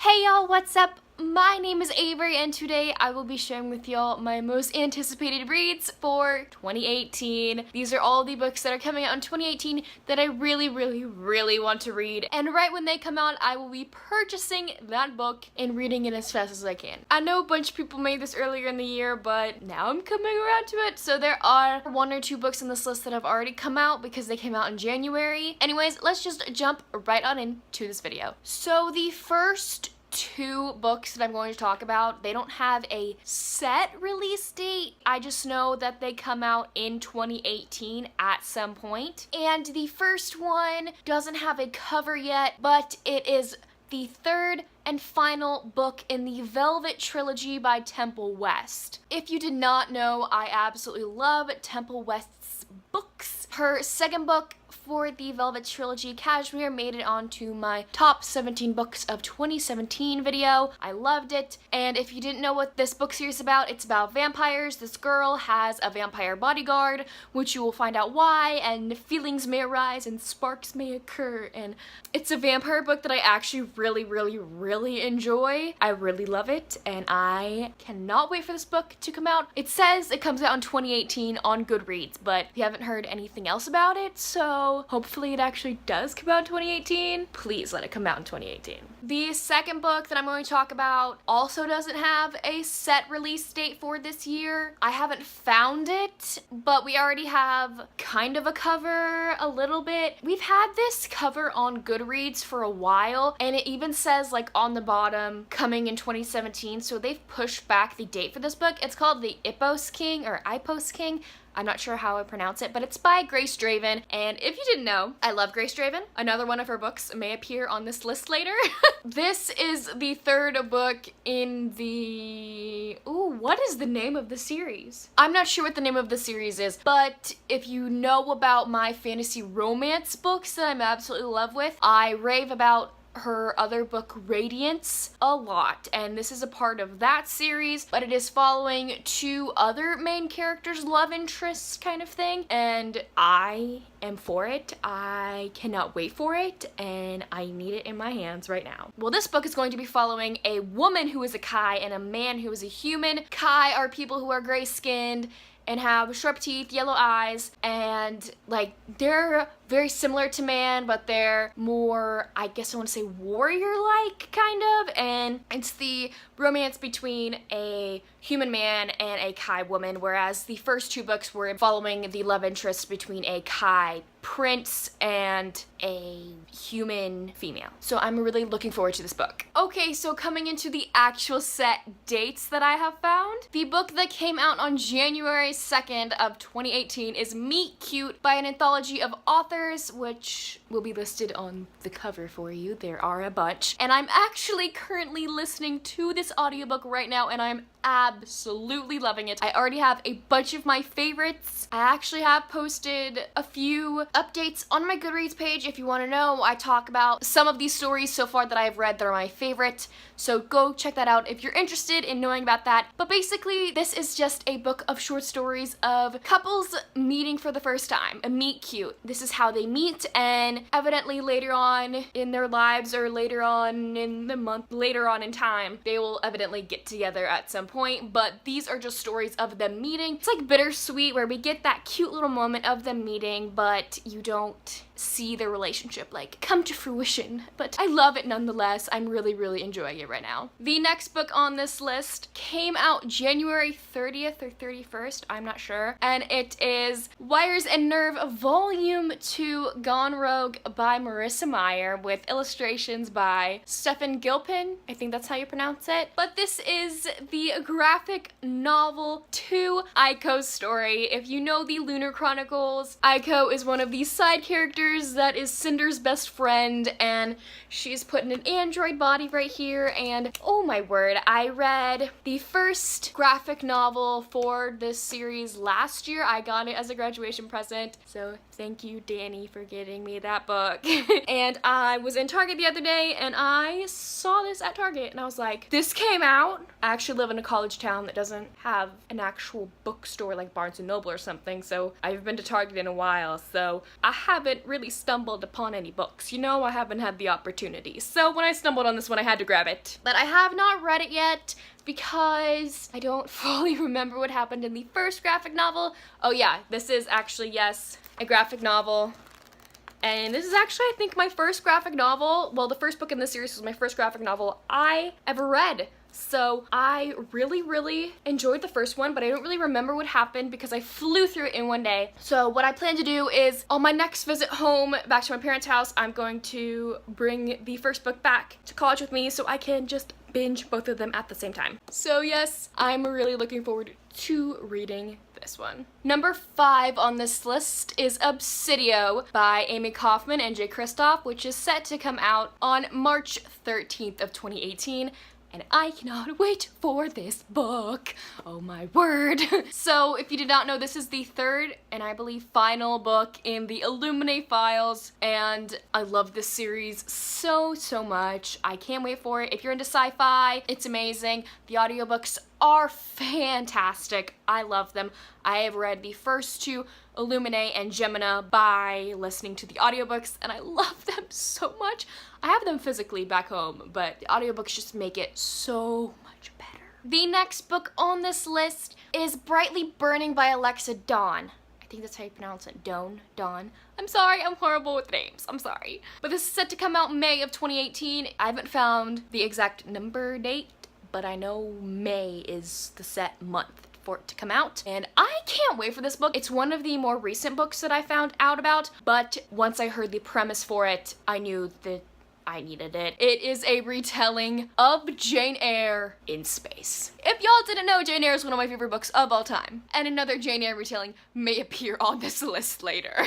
Hey y'all, what's up? My name is Averie and today I will be sharing with y'all my most anticipated reads for 2018. These are all the books that are coming out in 2018 that I really want to read. And right when they come out, I will be purchasing that book and reading it as fast as I can. I know a bunch of people made this earlier in the year, but now I'm coming around to it. So there are one or two books in this list that have already come out because they came out in January. Anyways, let's just jump right on into this video. So the first two books that I'm going to talk about, they don't have a set release date. I just know that they come out in 2018 at some point. And the first one doesn't have a cover yet, but it is the third and final book in the Velvet Trilogy by Temple West. If you did not know, I absolutely love Temple West's books. Her second book for the Velvet Trilogy, Cashmere, made it onto my top 17 books of 2017 video. I loved it. And if you didn't know what this book series is about, it's about vampires. This girl has a vampire bodyguard, which you will find out why, and feelings may arise and sparks may occur. And it's a vampire book that I actually really enjoy. I really love it, and I cannot wait for this book to come out. It says it comes out in 2018 on Goodreads, but we haven't heard anything else about it, so hopefully it actually does come out in 2018. Please let it come out in 2018. The second book that I'm going to talk about also doesn't have a set release date for this year. I haven't found it, but we already have kind of a cover a little bit. We've had this cover on Goodreads for a while, and it even says like on the bottom, coming in 2017, so they've pushed back the date for this book. It's called The Ipos King, or Ipos King. I'm not sure how I pronounce it, but it's by Grace Draven, and if you didn't know, I love Grace Draven. Another one of her books may appear on this list later. This is the third book in the... Ooh, what is the name of the series? I'm not sure what the name of the series is, but if you know about my fantasy romance books that I'm absolutely in love with, I rave about her other book, Radiance, a lot, and this is a part of that series, but it is following two other main characters' love interests kind of thing, and I am for it. I cannot wait for it, and I need it in my hands right now. Well, this book is going to be following a woman who is a Kai and a man who is a human. Kai are people who are gray-skinned and have sharp teeth, yellow eyes, and like they're very similar to man, but they're more, I guess I want to say, warrior-like kind of, and it's the romance between a human man and a Kai woman, whereas the first two books were following the love interest between a Kai prince and a human female. So I'm really looking forward to this book. Okay, so coming into the actual set dates that I have found, the book that came out on January 2nd of 2018 is Meetcute by an anthology of authors, which will be listed on the cover for you. There are a bunch. And I'm actually currently listening to this audiobook right now, and I'm absolutely loving it. I already have a bunch of my favorites. I actually have posted a few updates on my Goodreads page. If you want to know, I talk about some of these stories so far that I've read that are my favorite, so go check that out if you're interested in knowing about that. But basically, this is just a book of short stories of couples meeting for the first time, a meet cute. This is how they meet, and evidently later on in their lives, or later on in the month, later on in time, they will evidently get together at some point, but these are just stories of them meeting. It's like bittersweet, where we get that cute little moment of them meeting, but you don't see their relationship like come to fruition. But I love it nonetheless. I'm really enjoying it right now. The next book on this list came out January 30th or 31st, I'm not sure, and it is Wires and Nerve Volume 2 Gone Rogue by Marissa Meyer, with illustrations by Stefan Gilpin. I think that's how you pronounce it. But this is the graphic novel to Aiko's story. If you know the Lunar Chronicles, Aiko is one of the side characters that is Cinder's best friend, and she's put in an android body right here, and oh my word, I read the first graphic novel for this series last year. I got it as a graduation present, so thank you, Danny, for getting me that book. And I was in Target the other day, and I saw this at Target, and I was like, this came out. I actually live in a college town that doesn't have an actual bookstore like Barnes & Noble or something, so I haven't been to Target in a while, so I haven't really really stumbled upon any books. You know, I haven't had the opportunity. So when I stumbled on this one, I had to grab it. But I have not read it yet because I don't fully remember what happened in the first graphic novel. Oh yeah, this is actually, yes, a graphic novel. And this is actually, I think, my first graphic novel. Well, the first book in this series was my first graphic novel I ever read. So I really enjoyed the first one, but I don't really remember what happened because I flew through it in one day. So what I plan to do is on my next visit home back to my parents' house, I'm going to bring the first book back to college with me so I can just binge both of them at the same time. So yes, I'm really looking forward to reading this one. Number 5 on this list is Obsidian by Amy Kaufman and Jay Kristoff, which is set to come out on March 13th of 2018. And I cannot wait for this book. Oh my word. So if you did not know, this is the third and I believe final book in the Illuminate files. And I love this series so much. I can't wait for it. If you're into sci-fi, it's amazing. The audiobooks are fantastic. I love them. I have read the first 2, Illuminate and Gemina, by listening to the audiobooks, and I love them so much. I have them physically back home, but the audiobooks just make it so much better. The next book on this list is Brightly Burning by Alexa Dawn. I think that's how you pronounce it. Dawn. I'm sorry, I'm horrible with names. I'm sorry. But this is set to come out May of 2018. I haven't found the exact number date, but I know May is the set month for it to come out, and I can't wait for this book. It's one of the more recent books that I found out about, but once I heard the premise for it, I knew that I needed it. It is a retelling of Jane Eyre in space. If y'all didn't know, Jane Eyre is one of my favorite books of all time, and another Jane Eyre retelling may appear on this list later.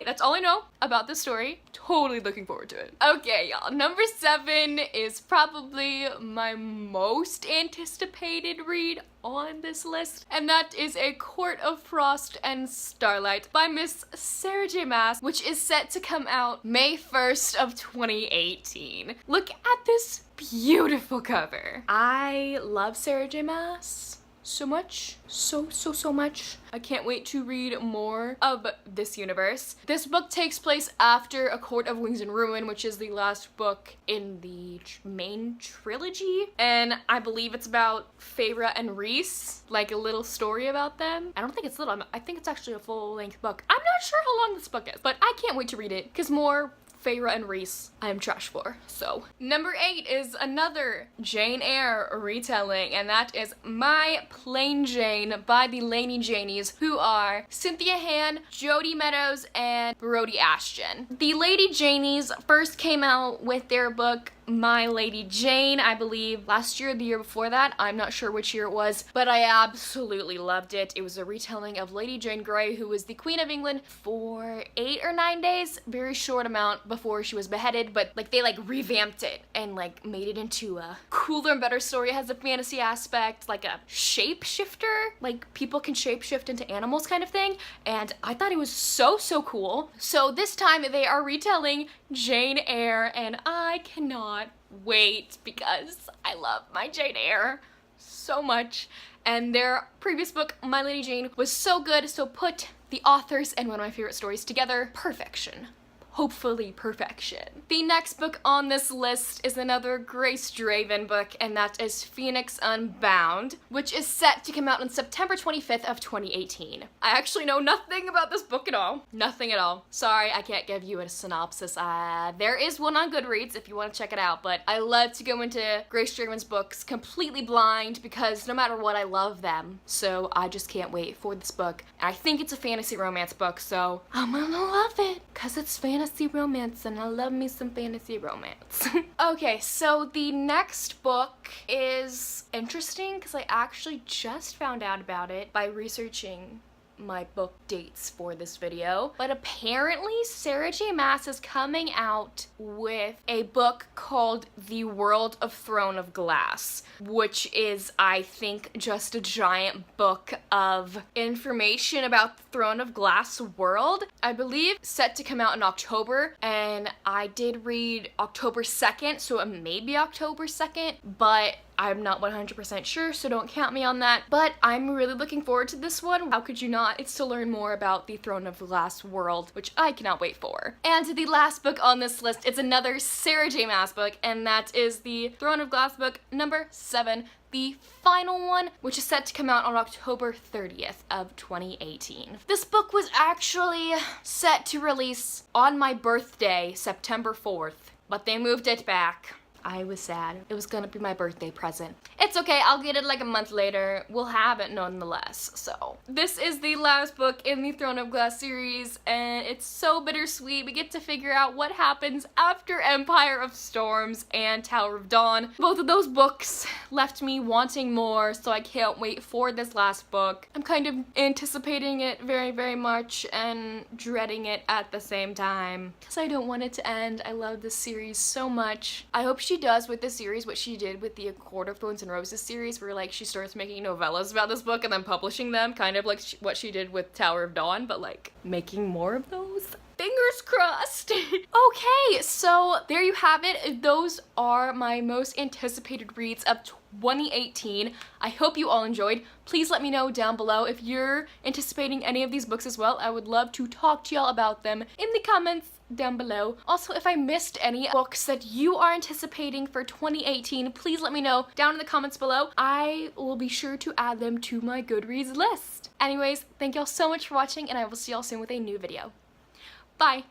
That's all I know about this story. Totally looking forward to it. Okay, y'all. Number 7 is probably my most anticipated read on this list, and that is A Court of Frost and Starlight by Miss Sarah J. Maas, which is set to come out May 1st of 2018. Look at this beautiful cover. I love Sarah J. Maas so much. So much. I can't wait to read more of this universe. This book takes place after A Court of Wings and Ruin, which is the last book in the main trilogy. And I believe it's about Feyre and Rhys, like a little story about them. I don't think it's little, I think it's actually a full-length book. I'm not sure how long this book is, but I can't wait to read it because more Feyre and Rhys I am trash for. So number 8 is another Jane Eyre retelling, and that is My Plain Jane by the Lady Janies, who are Cynthia Han, Jodie Meadows, and Brody Ashton. The Lady Janies first came out with their book My Lady Jane, I believe last year or the year before that. I'm not sure which year it was, but I absolutely loved it. It was a retelling of Lady Jane Grey, who was the Queen of England for 8 or 9 days, very short amount before she was beheaded, but like they like revamped it and like made it into a cooler and better story. It has a fantasy aspect, like a shapeshifter, like people can shapeshift into animals kind of thing, and I thought it was so cool. So this time they are retelling Jane Eyre, and I cannot wait because I love my Jane Eyre so much. And their previous book, My Lady Jane, was so good, so put the authors and one of my favorite stories together. Perfection. Hopefully perfection. The next book on this list is another Grace Draven book, and that is Phoenix Unbound, which is set to come out on September 25th of 2018. I actually know nothing about this book at all. Nothing at all. Sorry, I can't give you a synopsis. There is one on Goodreads if you want to check it out, but I love to go into Grace Draven's books completely blind because no matter what, I love them. So I just can't wait for this book. I think it's a fantasy romance book, so I'm gonna love it because it's fantasy romance, and I love me some fantasy romance. Okay, so the next book is interesting because I actually just found out about it by researching my book dates for this video, but apparently Sarah J. Maas is coming out with a book called The World of Throne of Glass, which is, I think, just a giant book of information about the Throne of Glass world. I believe set to come out in October, and I did read October 2nd, so it may be October 2nd, but I'm not 100% sure, so don't count me on that. But I'm really looking forward to this one. How could you not? It's to learn more about the Throne of Glass world, which I cannot wait for. And the last book on this list is another Sarah J. Maas book, and that is the Throne of Glass book number 7, the final one, which is set to come out on October 30th of 2018. This book was actually set to release on my birthday, September 4th, but they moved it back. I was sad. It was gonna be my birthday present. It's okay, I'll get it like a month later. We'll have it nonetheless, so. This is the last book in the Throne of Glass series, and it's so bittersweet. We get to figure out what happens after Empire of Storms and Tower of Dawn. Both of those books left me wanting more, so I can't wait for this last book. I'm kind of anticipating it very, very much and dreading it at the same time, because I don't want it to end. I love this series so much. I hope she does with this series what she did with the A Court of Thorns and Roses series, where like she starts making novellas about this book and then publishing them, kind of like what she did with Tower of Dawn, but like making more of those. Fingers crossed. Okay, so there you have it. Those are my most anticipated reads of 2018. I hope you all enjoyed. Please let me know down below if you're anticipating any of these books as well. I would love to talk to y'all about them in the comments down below. Also, if I missed any books that you are anticipating for 2018, please let me know down in the comments below. I will be sure to add them to my Goodreads list. Anyways, thank y'all so much for watching, and I will see y'all soon with a new video. Bye!